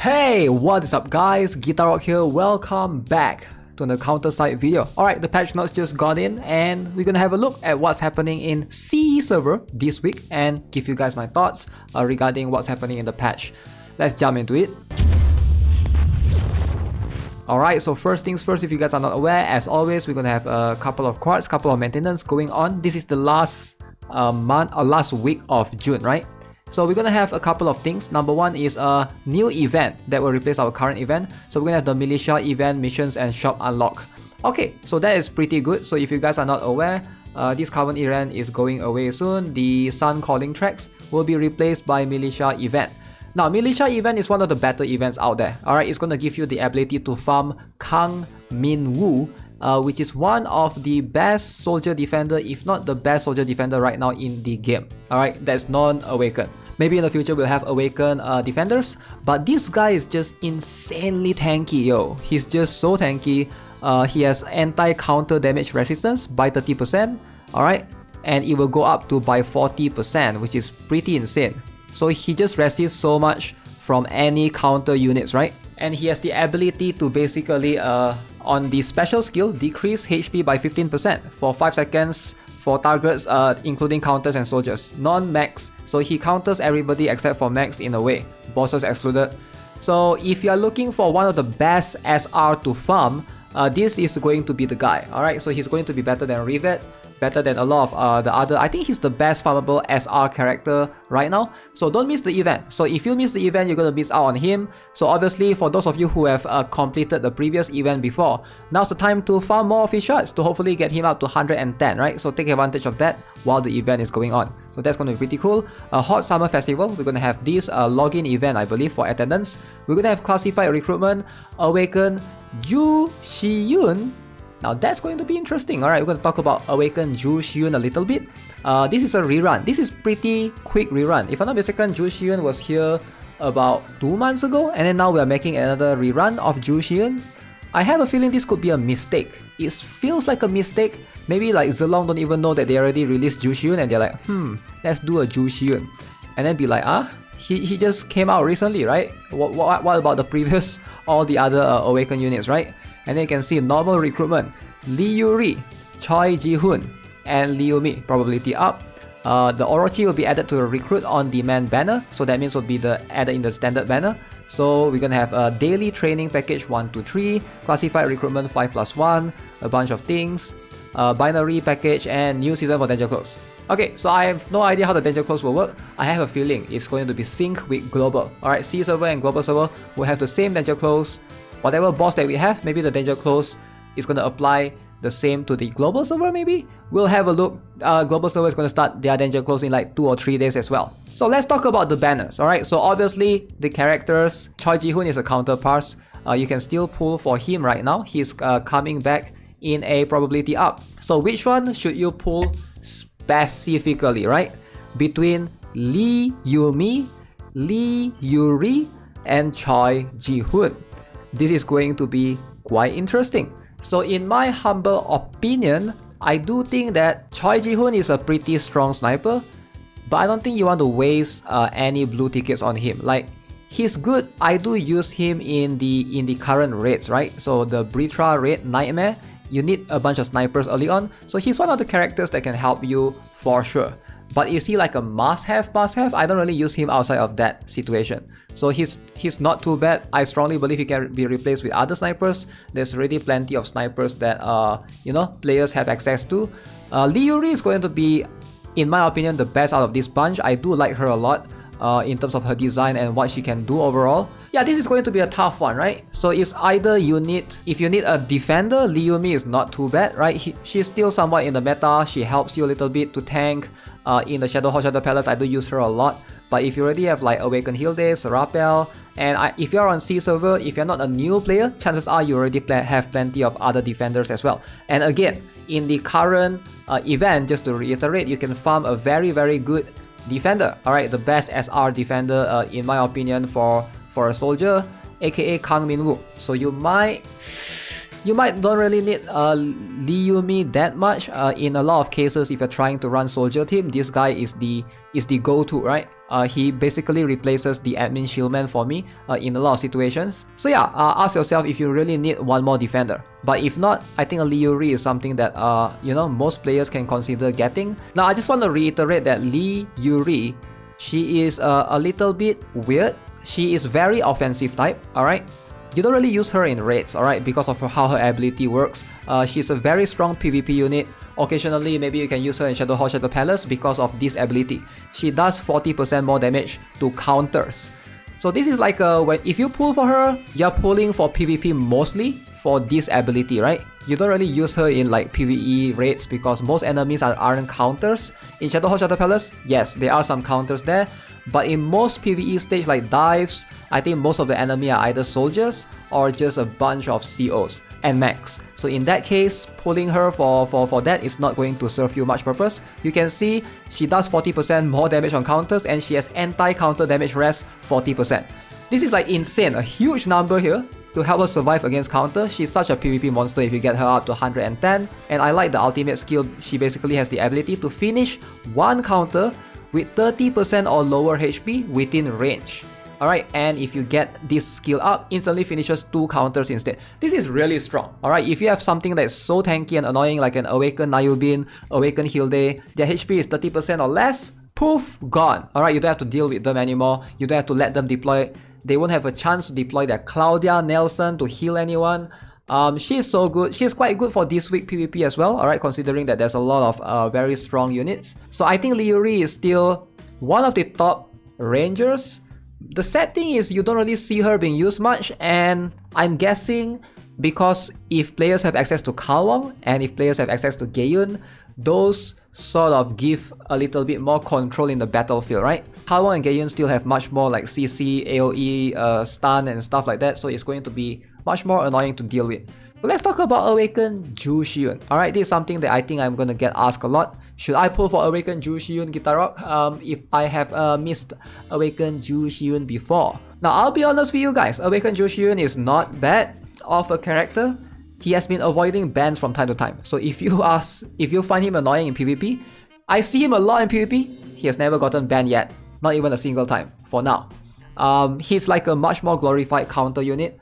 Hey, what is up guys? GuitarRock here, welcome back to the counter side video. Alright, the patch notes just got in and we're gonna have a look at what's happening in C server this week and give you guys my thoughts regarding what's happening in the patch. Let's jump into it. Alright, so first things first, if you guys are not aware, as always, we're gonna have a couple of quartz, couple of maintenance going on. This is the last month or last week of June, right? So we're gonna have a couple of things. Number one is a new event that will replace our current event. So we're gonna have the militia event, missions, and shop unlock. Okay, so that is pretty good. So if you guys are not aware, this current event is going away soon. The Sun Calling tracks will be replaced by militia event. Now, militia event is one of the better events out there. Alright, it's gonna give you the ability to farm Kang Min Woo, which is one of the best soldier defender, if not the best soldier defender right now in the game. Alright, that's non-awakened. Maybe in the future we'll have awakened defenders, but this guy is just insanely tanky, yo. He's just so tanky. He has anti-counter damage resistance by 30%, alright, and it will go up to by 40%, which is pretty insane. So he just resists so much from any counter units, right? And he has the ability to basically on the special skill, decrease HP by 15% for 5 seconds for targets including counters and soldiers. Non-max, so he counters everybody except for max in a way, bosses excluded. So if you are looking for one of the best SR to farm, this is going to be the guy. Alright, so he's going to be better than Rivet, better than a lot of the other. I think he's the best farmable SR character right now. So don't miss the event. So if you miss the event, you're gonna miss out on him. So obviously, for those of you who have completed the previous event before, now's the time to farm more of his shots to hopefully get him up to 110, right? So take advantage of that while the event is going on. So that's going to be pretty cool. A hot summer festival, we're going to have this login event, I believe, for attendance. We're going to have classified recruitment, awaken A.Joo Shiyoon. Now that's going to be interesting. Alright, we're going to talk about Awaken A.Joo Shiyoon a little bit. This is a rerun. This is pretty quick rerun. If I'm not mistaken, A.Joo Shiyoon was here about 2 months ago, and then now we are making another rerun of A.Joo Shiyoon. I have a feeling this could be a mistake. It feels like a mistake. Maybe like Zilong don't even know that they already released A.Joo Shiyoon and they're like, let's do a A.Joo Shiyoon. And then be like, he just came out recently, right? What about the previous, all the other Awaken units, right? And then you can see normal recruitment, Yuri, Choi Jihoon, and Yumi, probability up. The Orochi will be added to the recruit on demand banner, so that means will be added in the standard banner. So we're gonna have a daily training package 1 to 3, classified recruitment 5+1, a bunch of things, binary package, and new season for Danger Close. Okay, so I have no idea how the Danger Close will work. I have a feeling it's going to be synced with global. Alright, C server and global server will have the same Danger Close. Whatever boss that we have, maybe the Danger Close is going to apply the same to the global server maybe? We'll have a look. Global server is going to start their Danger Close in like 2 or 3 days as well. So let's talk about the banners, alright? So obviously the characters, Choi Jihoon is a counterpart. You can still pull for him right now. He's coming back in a probability up. So which one should you pull specifically, right? Between Yumi, Yuri, and Choi Jihoon. This is going to be quite interesting. So in my humble opinion, I do think that Choi Jihoon is a pretty strong sniper, but I don't think you want to waste any blue tickets on him. Like, he's good. I do use him in the current raids, right? So the Britra raid Nightmare, you need a bunch of snipers early on. So he's one of the characters that can help you for sure. But is he like a must-have? I don't really use him outside of that situation. So he's not too bad. I strongly believe he can be replaced with other snipers. There's already plenty of snipers that players have access to. Yuri is going to be, in my opinion, the best out of this bunch. I do like her a lot in terms of her design and what she can do overall. Yeah, this is going to be a tough one, right? So it's either if you need a defender, Yumi is not too bad, right? She's still somewhat in the meta. She helps you a little bit to tank. In the Hot Shadow Palace, I do use her a lot. But if you already have like Awaken Heal Days, Rappel, and if you're on C server, if you're not a new player, chances are you already have plenty of other defenders as well. And again, in the current event, just to reiterate, you can farm a very, very good defender. Alright, the best SR defender in my opinion for a soldier, aka Kang Min Woo. So you might don't really need Yumi that much. In a lot of cases, if you're trying to run soldier team, this guy is the go-to, right? He basically replaces the admin shieldman for me in a lot of situations. So yeah, ask yourself if you really need one more defender. But if not, I think a Yuri is something that most players can consider getting. Now I just want to reiterate that Yuri, she is a little bit weird. She is very offensive type, alright? You don't really use her in raids, alright, because of how her ability works. She's a very strong PvP unit. Occasionally, maybe you can use her in Shadow Hall, Shadow Palace because of this ability. She does 40% more damage to counters. So this is like if you pull for her, you're pulling for PvP mostly for this ability, right? You don't really use her in like PvE raids because most enemies aren't counters. In Shadow Hall, Shadow Palace, yes, there are some counters there. But in most PvE stage like dives, I think most of the enemy are either soldiers or just a bunch of COs and mechs. So in that case, pulling her for that is not going to serve you much purpose. You can see she does 40% more damage on counters and she has anti-counter damage rest 40%. This is like insane, a huge number here to help her survive against counter. She's such a PvP monster if you get her up to 110. And I like the ultimate skill. She basically has the ability to finish one counter with 30% or lower HP within range. Alright, and if you get this skill up, instantly finishes 2 counters instead. This is really strong. Alright, if you have something that's so tanky and annoying like an Awakened Nayubin, Awakened Hilde, their HP is 30% or less, poof, gone. Alright, you don't have to deal with them anymore. You don't have to let them deploy. They won't have a chance to deploy their Claudia Nelson to heal anyone. She's so good. She's quite good for this week PvP as well, alright, considering that there's a lot of very strong units. So I think Yuri is still one of the top rangers. The sad thing is you don't really see her being used much, and I'm guessing because if players have access to Kalwang and if players have access to Gayun, those sort of give a little bit more control in the battlefield, right? Kalwang and Gayun still have much more like CC, AoE, stun and stuff like that, so it's going to be much more annoying to deal with. So let's talk about Awakened A.Joo Shiyoon. Alright, this is something that I think I'm gonna get asked a lot. Should I pull for Awakened A.Joo Shiyoon GuitarRock if I have missed Awakened A.Joo Shiyoon before? Now I'll be honest with you guys, Awakened A.Joo Shiyoon is not bad of a character. He has been avoiding bans from time to time. So if you find him annoying in PvP, I see him a lot in PvP. He has never gotten banned yet, not even a single time for now. He's like a much more glorified counter unit.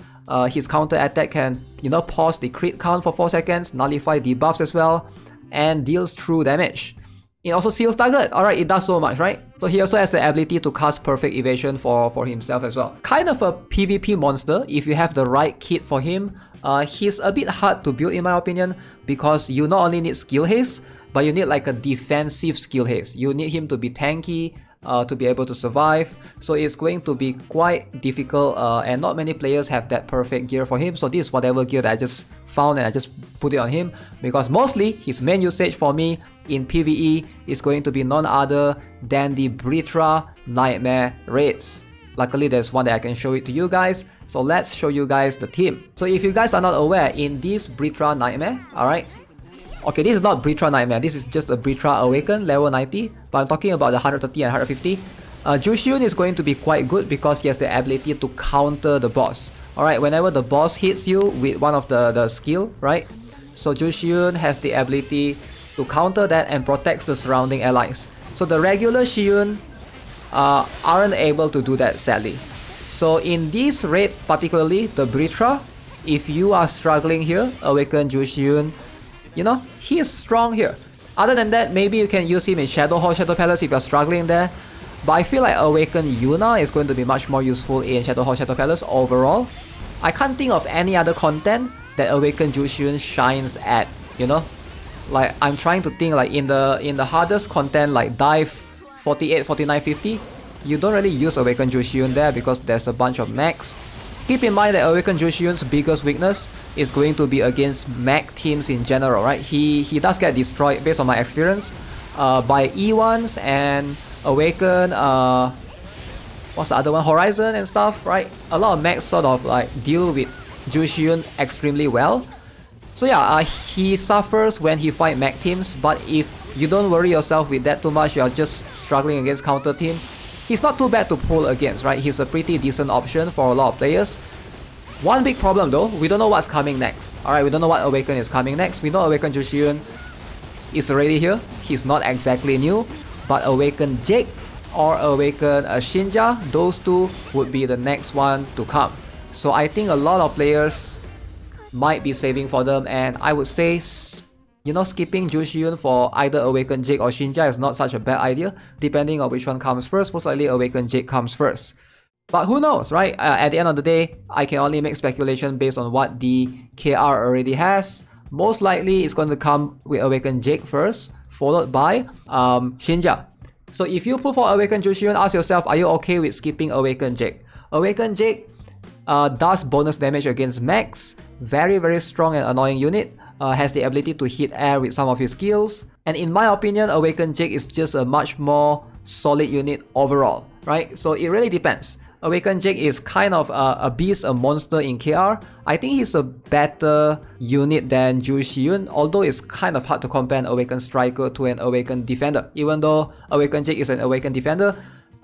His counter attack can, pause the crit count for 4 seconds, nullify debuffs as well, and deals true damage. It also seals target. Alright, it does so much, right? So he also has the ability to cast perfect evasion for himself as well. Kind of a PvP monster if you have the right kit for him. He's a bit hard to build in my opinion because you not only need skill haste, but you need like a defensive skill haste. You need him to be tanky, to be able to survive, so it's going to be quite difficult and not many players have that perfect gear for him. So this is whatever gear that I just found and I just put it on him, because mostly his main usage for me in PvE is going to be none other than the Britra Nightmare raids. Luckily there's one that I can show it to you guys, so let's show you guys the team. So if you guys are not aware, in this Britra Nightmare, alright, okay, this is not Britra Nightmare, this is just a Britra Awaken level 90, but I'm talking about the 130 and 150. A.Joo Shiyoon is going to be quite good because he has the ability to counter the boss. Alright, whenever the boss hits you with one of the skill, right? So A.Joo Shiyoon has the ability to counter that and protects the surrounding allies. So the regular Shiyoon aren't able to do that, sadly. So in this raid particularly, the Britra, if you are struggling here, Awaken A.Joo Shiyoon, he is strong here. Other than that, maybe you can use him in Shadow Hall, Shadow Palace if you're struggling there. But I feel like Awaken Yuna is going to be much more useful in Shadow Hall, Shadow Palace overall. I can't think of any other content that Awaken A.Joo Shiyoon shines at, Like I'm trying to think like in the hardest content like Dive 48, 49, 50, you don't really use Awaken A.Joo Shiyoon there because there's a bunch of mechs. Keep in mind that Awaken A.Joo Shiyoon's biggest weakness is going to be against mech teams in general, right? He does get destroyed based on my experience by E1s and Awaken, what's the other one? Horizon and stuff, right? A lot of mechs sort of like deal with A.Joo Shiyoon extremely well. So yeah, he suffers when he fight mech teams, but if you don't worry yourself with that too much, you're just struggling against counter team, he's not too bad to pull against, right? He's a pretty decent option for a lot of players. One big problem though, we don't know what's coming next. Alright, we don't know what Awaken is coming next. We know Awaken A.Joo Shiyoon is already here. He's not exactly new, but Awaken Jake or awaken a Shinja, those two would be the next one to come. So I think a lot of players might be saving for them, and I would say, you know, skipping A.Joo Shiyoon for either Awaken Jake or Shinja is not such a bad idea. Depending on which one comes first, most likely Awaken Jake comes first. But who knows, right? At the end of the day, I can only make speculation based on what the KR already has. Most likely it's going to come with Awaken Jake first, followed by Shinja. So if you pull for Awaken A.Joo Shiyoon, ask yourself, are you okay with skipping Awaken Jake? Awaken Jake does bonus damage against mechs, very strong and annoying unit, has the ability to hit air with some of his skills, and in my opinion, Awaken Jake is just a much more solid unit overall, right? So it really depends. Awaken Jake is kind of a beast, a monster in KR. I think he's a better unit than A.Joo Shiyoon, although it's kind of hard to compare an Awaken Striker to an Awaken Defender. Even though Awaken Jake is an Awaken Defender,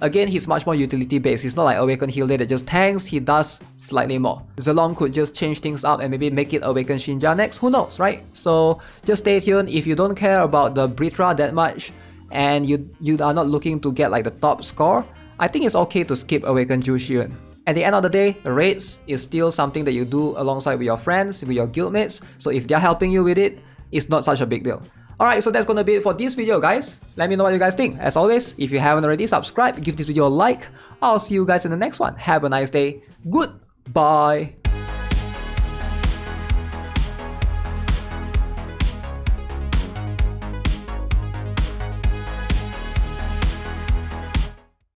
again, he's much more utility based. He's not like Awaken Hilde that just tanks, he does slightly more. Zilong could just change things up and maybe make it Awaken Shinja next, who knows, right? So just stay tuned. If you don't care about the Britra that much and you are not looking to get like the top score, I think it's okay to skip Awaken A.Joo Shiyoon. At the end of the day, raids is still something that you do alongside with your friends, with your guildmates, so if they're helping you with it, it's not such a big deal. Alright, so that's gonna be it for this video, guys. Let me know what you guys think. As always, if you haven't already, subscribe, give this video a like. I'll see you guys in the next one. Have a nice day. Goodbye.